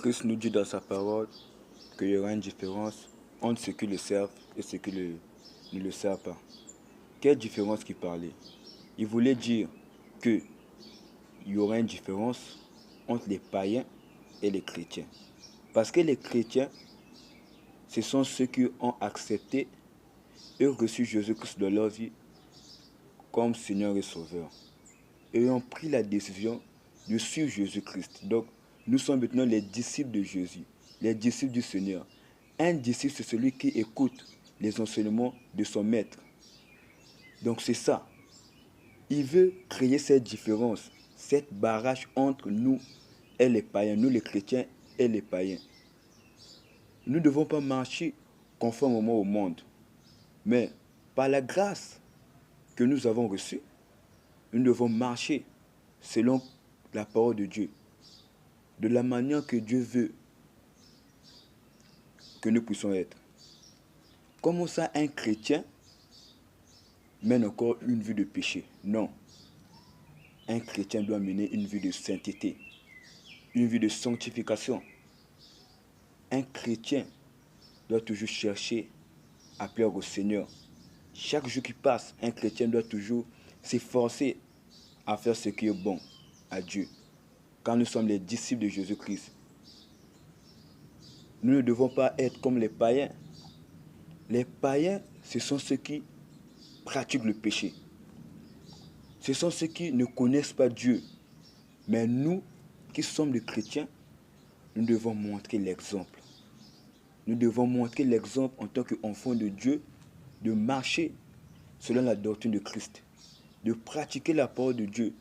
Christ nous dit dans sa parole qu'il y aura une différence entre ceux qui le servent et ceux qui ne le servent pas. Quelle différence qu'il parlait? Il voulait dire qu'il y aura une différence entre les païens et les chrétiens. Parce que les chrétiens, ce sont ceux qui ont accepté et reçu Jésus-Christ dans leur vie comme Seigneur et Sauveur. Et ont pris la décision de suivre Jésus-Christ. Donc, nous sommes maintenant les disciples de Jésus, les disciples du Seigneur. Un disciple, c'est celui qui écoute les enseignements de son maître. Donc, c'est ça. Il veut créer cette différence, cette barrage entre nous et les païens, nous les chrétiens et les païens. Nous ne devons pas marcher conformément au monde, mais par la grâce que nous avons reçue, nous devons marcher selon la parole de Dieu, de la manière que Dieu veut que nous puissions être. Comment ça, un chrétien mène encore une vie de péché? Non. Un chrétien doit mener une vie de sainteté, une vie de sanctification. Un chrétien doit toujours chercher à plaire au Seigneur. Chaque jour qui passe, un chrétien doit toujours s'efforcer à faire ce qui est bon à Dieu. Quand nous sommes les disciples de Jésus-Christ, nous ne devons pas être comme les païens. Les païens, ce sont ceux qui pratiquent le péché. Ce sont ceux qui ne connaissent pas Dieu. Mais nous, qui sommes des chrétiens, nous devons montrer l'exemple. Nous devons montrer l'exemple en tant qu'enfants de Dieu, de marcher selon la doctrine de Christ, de pratiquer la parole de Dieu,